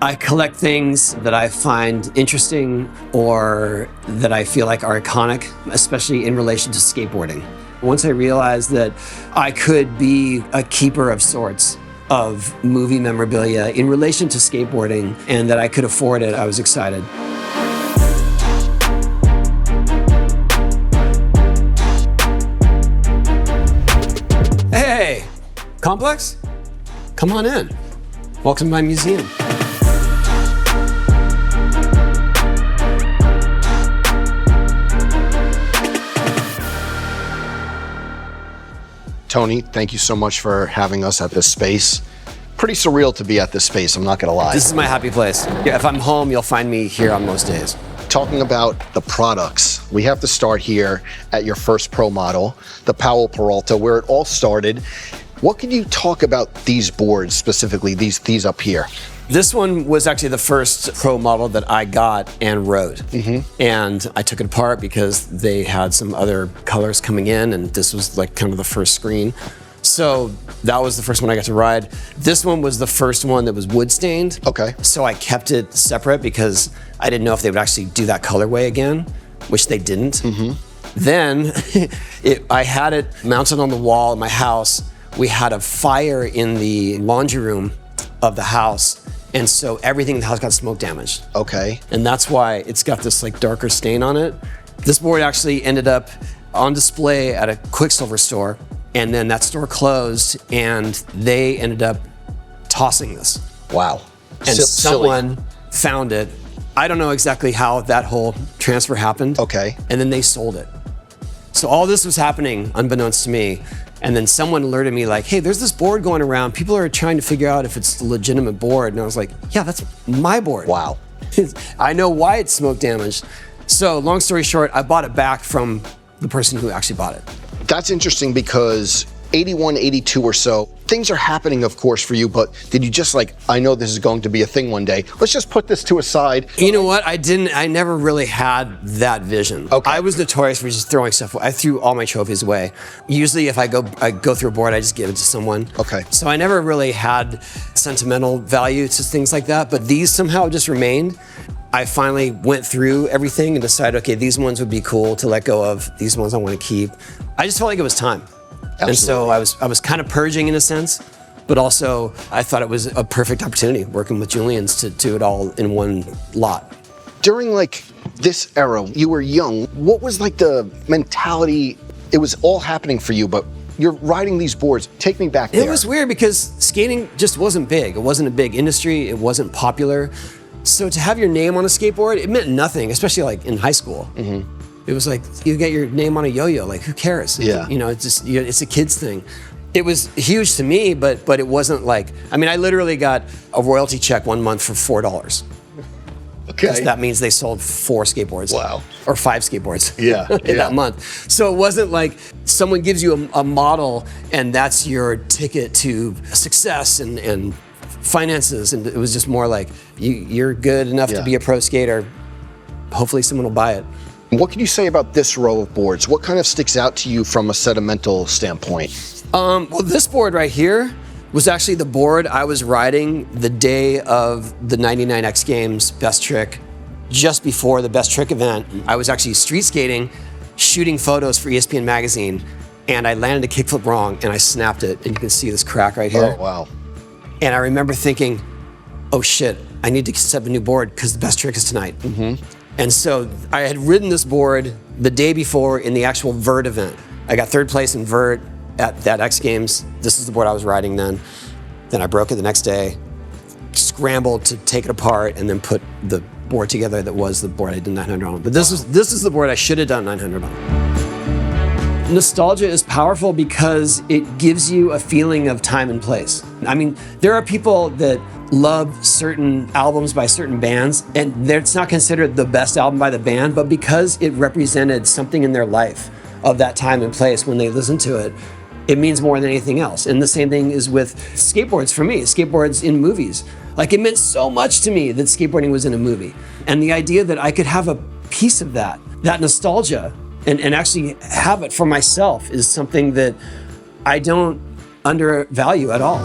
I collect things that I find interesting or that I feel like are iconic, especially in relation to skateboarding. Once I realized that I could be a keeper of sorts of movie memorabilia in relation to skateboarding and that I could afford it, I was excited. Hey, Complex? Come on in. Welcome to my museum. Tony, thank you so much for having us at this space. Pretty surreal to be at this space, I'm not gonna lie. This is my happy place. Yeah, if I'm home, you'll find me here on most days. Talking about the products, we have to start here at your first pro model, the Powell Peralta, where it all started. What can you talk about these boards specifically, these up here? This one was actually the first pro model that I got and rode. Mm-hmm. And I took it apart because they had some other colors coming in, and this was like kind of the first screen. So that was the first one I got to ride. This one was the first one that was wood stained. Okay. So I kept it separate because I didn't know if they would actually do that colorway again, which they didn't. Mm-hmm. Then I had it mounted on the wall in my house. We had a fire in the laundry room of the house. And so everything in the house got smoke damaged. Okay. And that's why it's got this like darker stain on it. This board actually ended up on display at a Quicksilver store, and then that store closed and they ended up tossing this. Wow. And someone found it. I don't know exactly how that whole transfer happened. Okay. And then they sold it. So all this was happening unbeknownst to me. And then someone alerted me like, hey, there's this board going around. People are trying to figure out if it's a legitimate board. And I was like, yeah, that's my board. Wow. I know why it's smoke damaged. So long story short, I bought it back from the person who actually bought it. That's interesting because 81, 82 or so, things are happening, of course, for you, but did you just like, I know this is going to be a thing one day, let's just put this to a side? You know what? I never really had that vision. Okay. I was notorious for just throwing stuff away. I threw all my trophies away. Usually if I go through a board, I just give it to someone. Okay. So I never really had sentimental value to things like that, but these somehow just remained. I finally went through everything and decided, okay, these ones would be cool to let go of. These ones I want to keep. I just felt like it was time. Absolutely. And so I was kind of purging in a sense, but also I thought it was a perfect opportunity working with Julians to do it all in one lot. During like this era, you were young. What was like the mentality? It was all happening for you, but you're riding these boards. Take me back there. It was weird because skating just wasn't big. It wasn't a big industry. It wasn't popular. So to have your name on a skateboard, it meant nothing, especially like in high school. Mm-hmm. It was like, you get your name on a yo-yo, like who cares? Yeah. You know, it's just, it's a kid's thing. It was huge to me, but it wasn't like, I mean, I literally got a royalty check one month for $4. Okay. That means they sold 4 skateboards. Wow. Or 5 skateboards. Yeah. in that month. So it wasn't like someone gives you a model and that's your ticket to success and finances. And it was just more like, you're good enough to be a pro skater. Hopefully someone will buy it. What can you say about this row of boards? What kind of sticks out to you from a sentimental standpoint? Well, this board right here was actually the board I was riding the day of the 99 X Games Best Trick, just before the Best Trick event. I was actually street skating, shooting photos for ESPN magazine, and I landed a kickflip wrong and I snapped it, and you can see this crack right here. Oh, wow. And I remember thinking, oh shit, I need to set up a new board because the Best Trick is tonight. Mm-hmm. And so I had ridden this board the day before in the actual vert event. I got 3rd place in vert at that X Games. This is the board I was riding then. Then I broke it the next day, scrambled to take it apart, and then put the board together that was the board I did 900 on. But this is the board I should have done 900 on. Nostalgia is powerful because it gives you a feeling of time and place. I mean, there are people that love certain albums by certain bands, and it's not considered the best album by the band, but because it represented something in their life of that time and place when they listen to it, it means more than anything else. And the same thing is with skateboards for me, skateboards in movies. Like it meant so much to me that skateboarding was in a movie. And the idea that I could have a piece of that nostalgia, and actually have it for myself is something that I don't undervalue at all.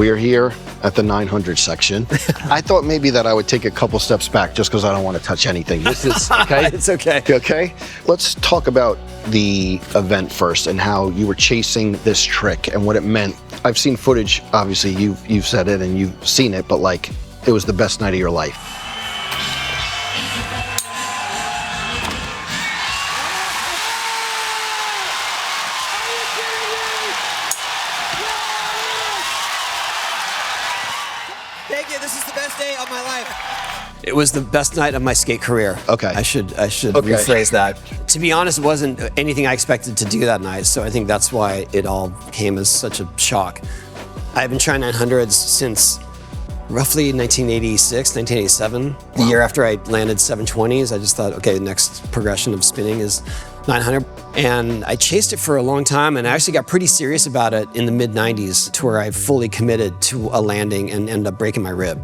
We are here at the 900 section. I thought maybe that I would take a couple steps back just because I don't want to touch anything. This is okay. It's okay. Okay. Let's talk about the event first and how you were chasing this trick and what it meant. I've seen footage. Obviously, you've said it and you've seen it, but like it was the best night of your life. Thank you. This is the best day of my life. It was the best night of my skate career. Okay. I should rephrase that. To be honest, it wasn't anything I expected to do that night, so I think that's why it all came as such a shock. I've been trying 900s since roughly 1986, 1987. The year after I landed 720s, I just thought, okay, the next progression of spinning is 900. And I chased it for a long time, and I actually got pretty serious about it in the mid-90s to where I fully committed to a landing and ended up breaking my rib.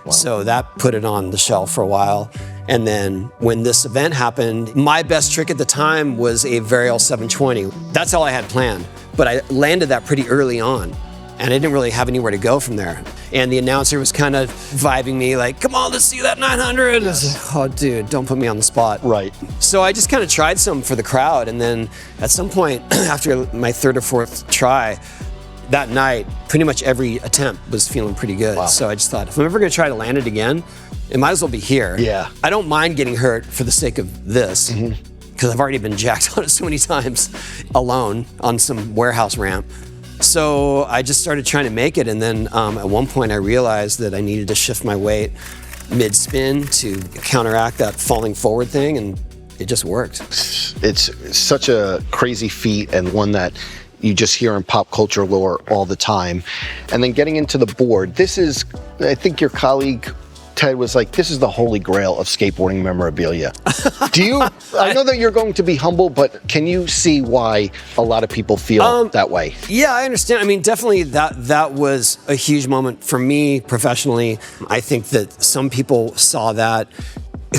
Wow. So that put it on the shelf for a while. And then when this event happened, my best trick at the time was a Varial 720. That's all I had planned, but I landed that pretty early on. And I didn't really have anywhere to go from there. And the announcer was kind of vibing me like, come on, let's see that 900. I was like, oh, dude, don't put me on the spot. Right. So I just kind of tried some for the crowd. And then at some point, after my third or fourth try, that night, pretty much every attempt was feeling pretty good. Wow. So I just thought, if I'm ever going to try to land it again, it might as well be here. Yeah. I don't mind getting hurt for the sake of this, because I've already been jacked on it so many times alone on some warehouse ramp. So I just started trying to make it, and then at one point I realized that I needed to shift my weight mid-spin to counteract that falling forward thing, and it just worked. It's such a crazy feat, and one that you just hear in pop culture lore all the time. And then getting into the board, this is, I think your colleague Ted was like, this is the holy grail of skateboarding memorabilia. Do you, I know that you're going to be humble, but can you see why a lot of people feel that way? Yeah, I understand. I mean, definitely that was a huge moment for me professionally. I think that some people saw that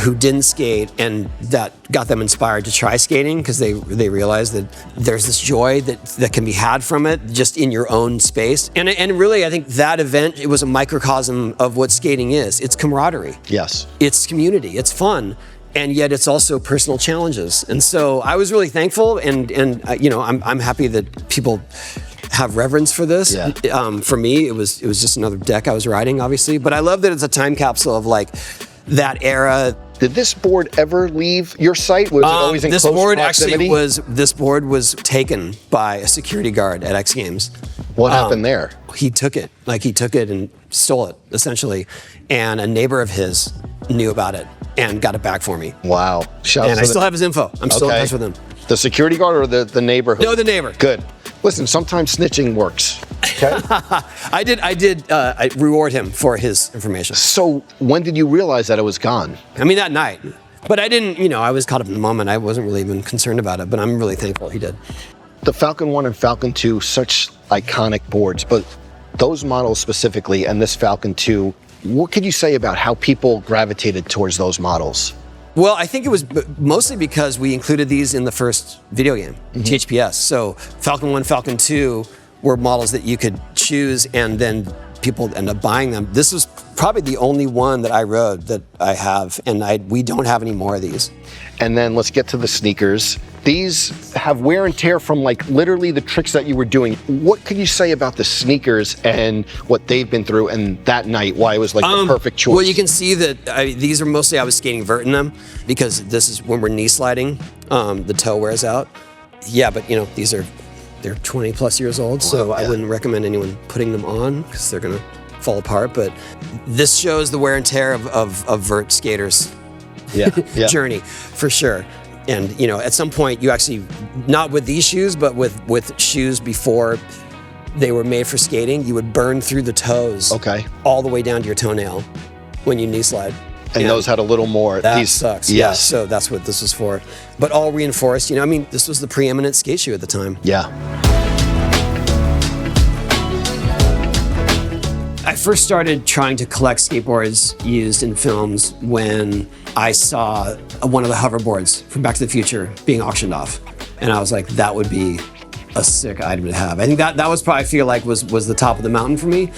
who didn't skate, and that got them inspired to try skating because they realized that there's this joy that can be had from it just in your own space. And really, I think that event, it was a microcosm of what skating is. It's camaraderie. Yes. It's community. It's fun. And yet it's also personal challenges. And so I was really thankful, and you know, I'm happy that people have reverence for this. Yeah. For me, it was just another deck I was riding, obviously. But I love that it's a time capsule of like that era. Did this board ever leave your sight? Was it always in close proximity? This board was taken by a security guard at X Games. What happened there? He took it and stole it, essentially. And a neighbor of his knew about it and got it back for me. Wow. And I still have his info. I'm still in touch with him. The security guard or the neighbor? No, the neighbor. Good. Listen, sometimes snitching works. Okay. I reward him for his information. So when did you realize that it was gone? I mean, that night. But I didn't, you know, I was caught up in the moment. I wasn't really even concerned about it, but I'm really thankful he did. The Falcon 1 and Falcon 2, such iconic boards, but those models specifically and this Falcon 2, what could you say about how people gravitated towards those models? Well, I think it was mostly because we included these in the first video game, THPS. So Falcon 1, Falcon 2 were models that you could choose, and then people end up buying them. This was probably the only one that I rode that I have, and we don't have any more of these. And then let's get to the sneakers. These have wear and tear from like literally the tricks that you were doing. What could you say about the sneakers and what they've been through, and that night, why it was like the perfect choice? Well, you can see that these are mostly, I was skating vert in them because this is when we're knee sliding, the toe wears out. Yeah, but you know, they're 20 plus years old, so I wouldn't recommend anyone putting them on because they're gonna fall apart. But this shows the wear and tear of vert skaters' journey for sure. And you know, at some point, you actually, not with these shoes, but with shoes before they were made for skating, you would burn through the toes, all the way down to your toenail when you knee slide. And those had a little more. That sucks. Yes. Yeah, so that's what this was for. But all reinforced. You know, I mean, this was the preeminent skate shoe at the time. Yeah. I first started trying to collect skateboards used in films when I saw one of the hoverboards from Back to the Future being auctioned off. And I was like, that would be a sick item to have. I think that was probably, I feel like, was the top of the mountain for me.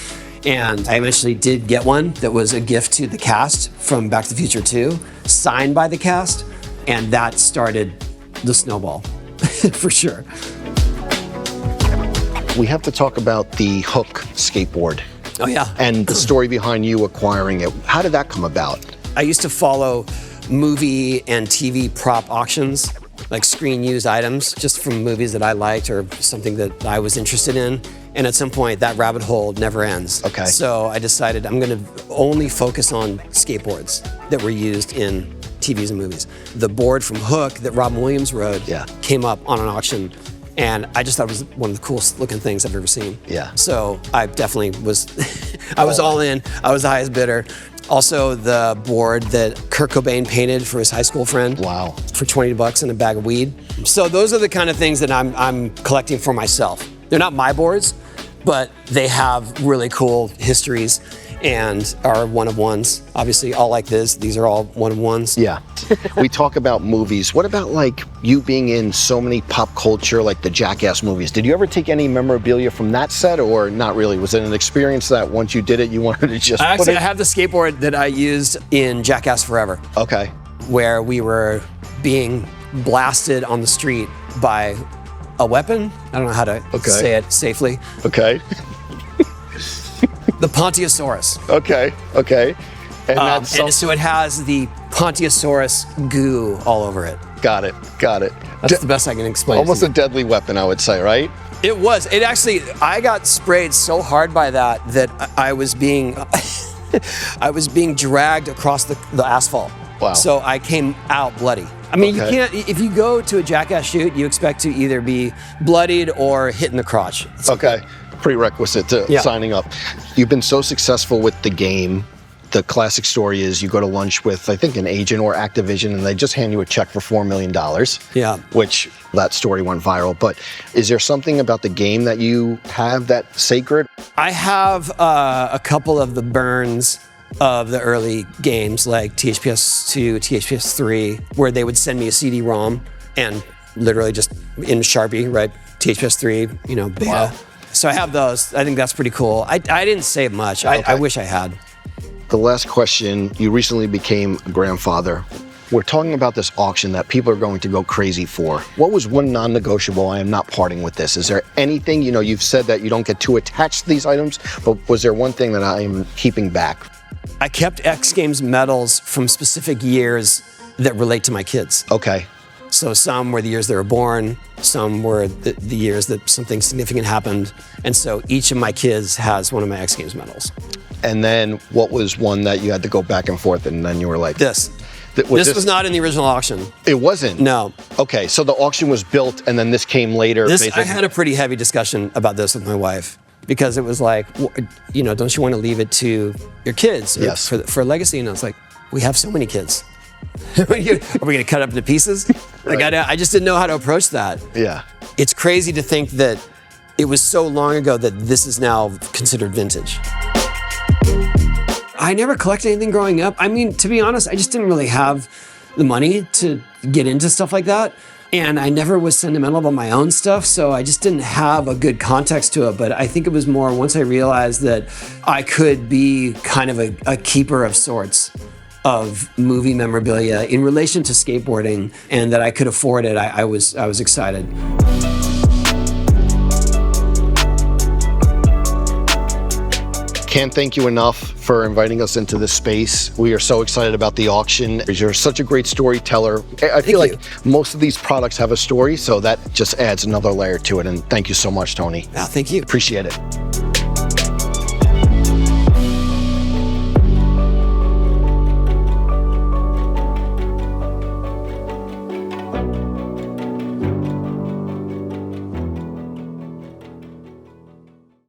And I eventually did get one that was a gift to the cast from Back to the Future 2, signed by the cast. And that started the snowball, for sure. We have to talk about the Hook skateboard. Oh, yeah. And the story behind you acquiring it. How did that come about? I used to follow movie and TV prop auctions, like screen used items, just from movies that I liked or something that I was interested in. And at some point, that rabbit hole never ends. Okay. So I decided I'm going to only focus on skateboards that were used in TVs and movies. The board from Hook that Robin Williams rode came up on an auction. And I just thought it was one of the coolest looking things I've ever seen. Yeah. So I definitely was, I was all in. I was the highest bidder. Also, the board that Kurt Cobain painted for his high school friend. Wow. For $20 and a bag of weed. So those are the kind of things that I'm collecting for myself. They're not my boards, but they have really cool histories and are one-of-ones. Obviously, all like this, these are all one-of-ones. Yeah. We talk about movies. What about like you being in so many pop culture, like the Jackass movies? Did you ever take any memorabilia from that set or not really? Was it an experience that once you did it, you wanted to just I have the skateboard that I used in Jackass Forever. Okay. Where we were being blasted on the street by a weapon. I don't know how to say it safely. Okay. The Pontosaurus. Okay. And so it has the Pontosaurus goo all over it. Got it. That's the best I can explain. Almost a deadly weapon, I would say, right? It was. It actually, I got sprayed so hard by that I was being, I was being dragged across the asphalt. Wow. So I came out bloody. I mean, you can't, if you go to a Jackass shoot, you expect to either be bloodied or hit in the crotch. Okay. Prerequisite to signing up. You've been so successful with the game. The classic story is you go to lunch with, I think, an agent or Activision, and they just hand you a check for $4 million. Yeah. Which that story went viral. But is there something about the game that you have that's sacred? I have a couple of the burns of the early games, like THPS 2, THPS 3, where they would send me a CD-ROM and literally just in Sharpie, right? THPS 3, beta. Wow. So I have those. I think that's pretty cool. I didn't save much. I wish I had. The last question, you recently became a grandfather. We're talking about this auction that people are going to go crazy for. What was one non-negotiable? I am not parting with this. Is there anything, you've said that you don't get too attached to these items, but was there one thing that I am keeping back? I kept X Games medals from specific years that relate to my kids. Okay. So some were the years they were born, some were the years that something significant happened. And so each of my kids has one of my X Games medals. And then what was one that you had to go back and forth and then you were like... This was not in the original auction. It wasn't? No. Okay, so the auction was built and then this came later. I had a pretty heavy discussion about this with my wife because it was like, don't you want to leave it to your kids for legacy? And I was like, we have so many kids. Are we going to cut up into pieces? Like I just didn't know how to approach that. Yeah. It's crazy to think that it was so long ago that this is now considered vintage. I never collected anything growing up. I mean, to be honest, I just didn't really have the money to get into stuff like that. And I never was sentimental about my own stuff, so I just didn't have a good context to it. But I think it was more once I realized that I could be kind of a keeper of sorts of movie memorabilia in relation to skateboarding, and that I could afford it. I was excited. Can't thank you enough for inviting us into this space. We are so excited about the auction. You're such a great storyteller. I feel like most of these products have a story, so that just adds another layer to it. And thank you so much, Tony. Thank you. Appreciate it.